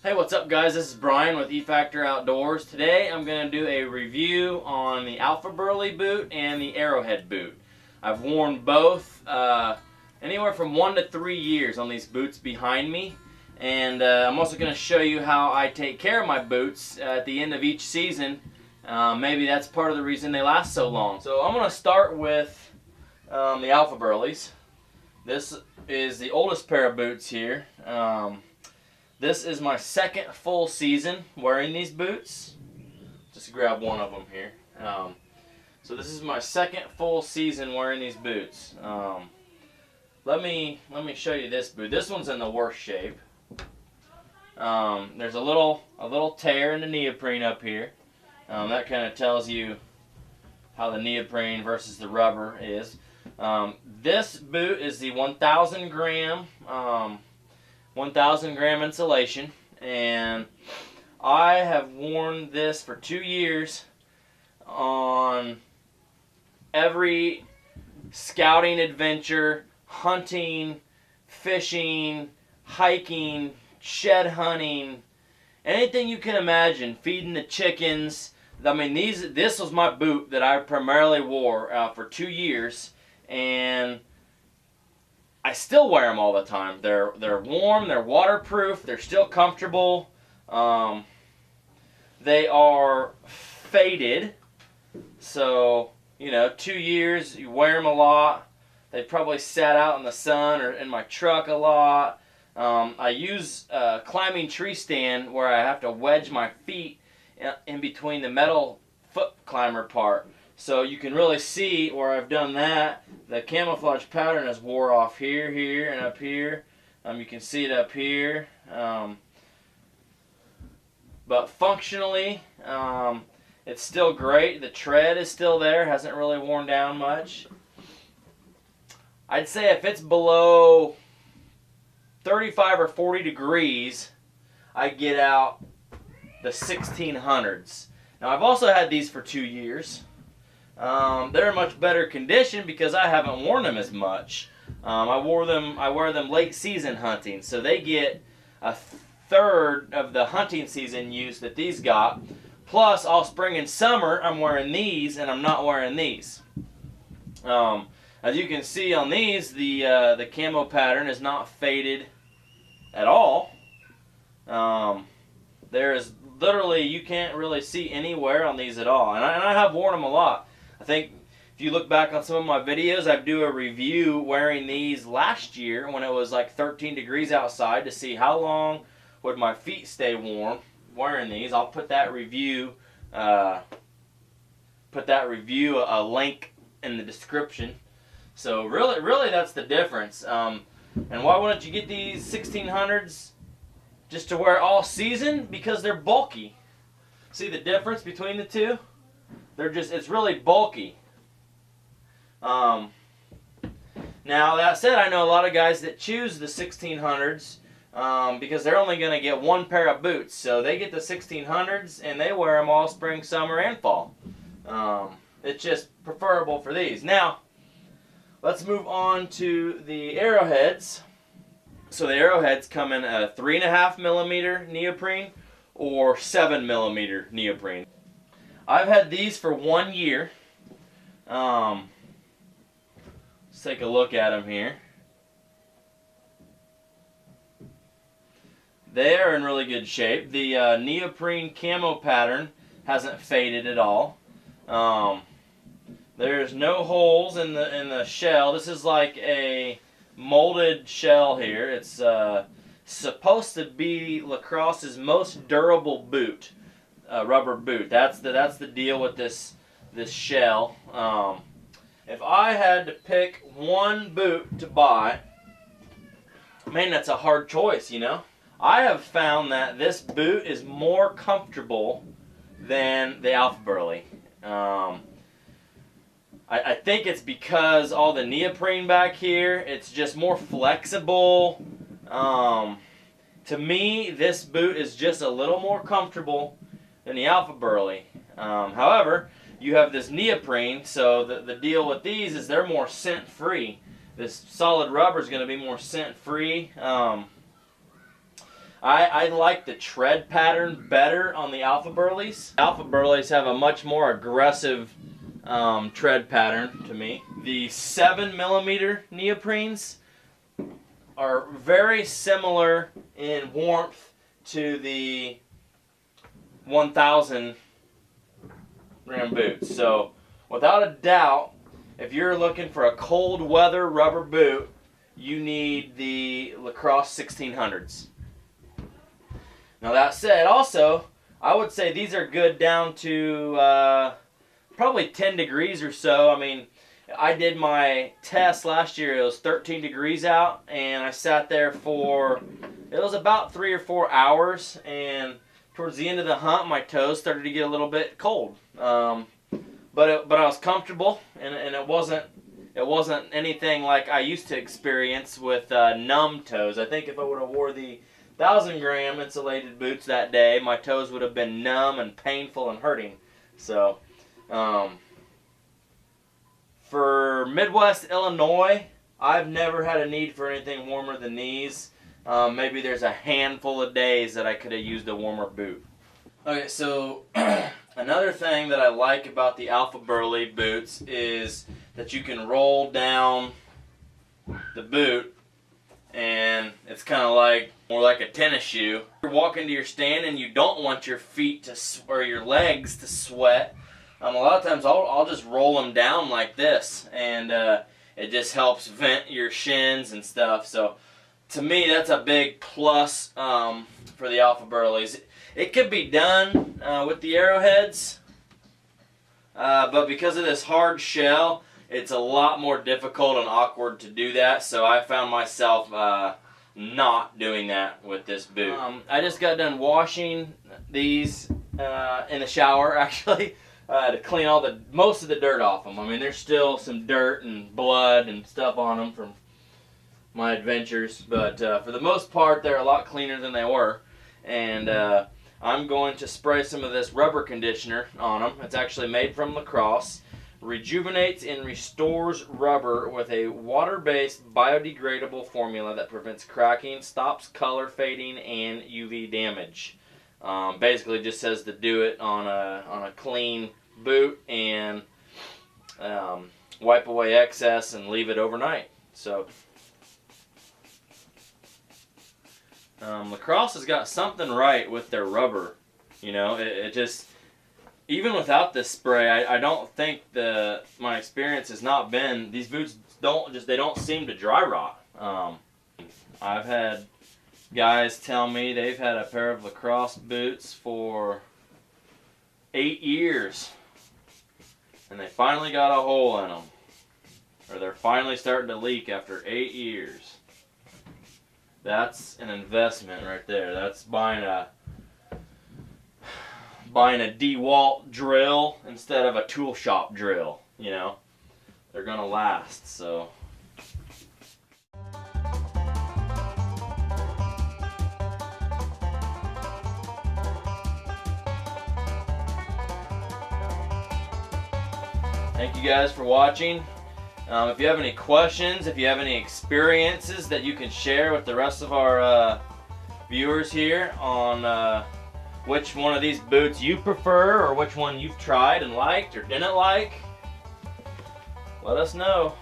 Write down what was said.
Hey, what's up guys? This is Brian with E-Factor Outdoors. Today I'm going to do a review on the Alphaburly boot and the AreoHead boot. I've worn both anywhere from 1 to 3 years on these boots behind me. And I'm also going to show you how I take care of my boots at the end of each season. Maybe that's part of the reason they last so long. So I'm going to start with the Alphaburlys. This is the oldest pair of boots here. This is my second full season wearing these boots. Just grab one of them here. So this is my second full season wearing these boots. Let me show you this boot. This one's in the worst shape. There's a little tear in the neoprene up here. That kind of tells you how the neoprene versus the rubber is. This boot is the 1,000 gram insulation, and I have worn this for 2 years on every scouting adventure, hunting, fishing, hiking, shed hunting, anything you can imagine, feeding the chickens. I mean, this was my boot that I primarily wore for 2 years, and I still wear them all the time. They're warm, they're waterproof, they're still comfortable. They are faded, so you know, 2 years, you wear them a lot. They probably sat out in the sun or in my truck a lot. I use a climbing tree stand where I have to wedge my feet in between the metal foot climber part. So you can really see where I've done that. The camouflage pattern has wore off here, here, and up here. You can see it up here. But functionally, it's still great. The tread is still there. Hasn't really worn down much. I'd say if it's below 35 or 40 degrees, I get out the 1600s. Now I've also had these for 2 years. They're in much better condition because I haven't worn them as much. I wear them late season hunting, so they get a third of the hunting season use that these got. Plus, all spring and summer, I'm wearing these, and I'm not wearing these. As you can see on these, the camo pattern is not faded at all. There is literally, you can't really see any wear on these at all, and I have worn them a lot. I think if you look back on some of my videos, I do a review wearing these last year when it was like 13 degrees outside to see how long would my feet stay warm wearing these. I'll put that review a link in the description. So really that's the difference. And why wouldn't you get these 1600s just to wear all season? Because they're bulky. See the difference between the two? It's really bulky. Now that said, I know a lot of guys that choose the 1600s because they're only going to get one pair of boots. So they get the 1600s and they wear them all spring, summer, and fall. It's just preferable for these. Now, let's move on to the AreoHeads. So the AreoHeads come in a 3.5 millimeter neoprene or 7 millimeter neoprene. I've had these for 1 year. Let's take a look at them here. They are in really good shape. The neoprene camo pattern hasn't faded at all. There's no holes in the shell. This is like a molded shell here. It's supposed to be LaCrosse's most durable boot. Rubber boot. That's the deal with this shell. If I had to pick one boot to buy, man, that's a hard choice, you know. I have found that this boot is more comfortable than the Alphaburly. I think it's because all the neoprene back here, it's just more flexible. To me, this boot is just a little more comfortable than the Alphaburly. However, you have this neoprene, so the deal with these is they're more scent-free. This solid rubber is going to be more scent-free. I like the tread pattern better on the Alphaburlys. Alphaburlys have a much more aggressive tread pattern to me. The 7mm neoprenes are very similar in warmth to the 1000 gram boots. So without a doubt, if you're looking for a cold weather rubber boot, you need the LaCrosse 1600s. Now that said, also, I would say these are good down to probably 10 degrees or so. I mean, I did my test last year. It was 13 degrees out, and I sat there for, it was about 3 or 4 hours, and towards the end of the hunt, my toes started to get a little bit cold. But I was comfortable, and it wasn't anything like I used to experience with numb toes. I think if I would have wore the 1000 gram insulated boots that day, my toes would have been numb and painful and hurting. So, for Midwest Illinois, I've never had a need for anything warmer than these. Maybe there's a handful of days that I could have used a warmer boot. Okay, so another thing that I like about the Alphaburly boots is that you can roll down the boot, and it's kind of like more like a tennis shoe. You're walking to your stand and you don't want your feet to or your legs to sweat. A lot of times I'll just roll them down like this, and it just helps vent your shins and stuff. So to me, that's a big plus for the Alphaburlys. It could be done with the AreoHeads, but because of this hard shell, it's a lot more difficult and awkward to do that, so I found myself not doing that with this boot. I just got done washing these in the shower, actually, to clean most of the dirt off them. I mean, there's still some dirt and blood and stuff on them from my adventures, but for the most part, they're a lot cleaner than they were. And I'm going to spray some of this rubber conditioner on them. It's actually made from LaCrosse. Rejuvenates and restores rubber with a water-based biodegradable formula that prevents cracking, stops color fading, and UV damage. Basically just says to do it on a clean boot and wipe away excess and leave it overnight. So LaCrosse has got something right with their rubber. You know, it just, even without this spray, I don't think my experience has not been, these boots they don't seem to dry rot. I've had guys tell me they've had a pair of LaCrosse boots for 8 years, and they finally got a hole in them, or they're finally starting to leak after 8 years. That's an investment right there. That's buying a DeWalt drill instead of a tool shop drill. You know, they're gonna last. So thank you guys for watching. If you have any questions, if you have any experiences that you can share with the rest of our viewers here on which one of these boots you prefer, or which one you've tried and liked or didn't like, let us know.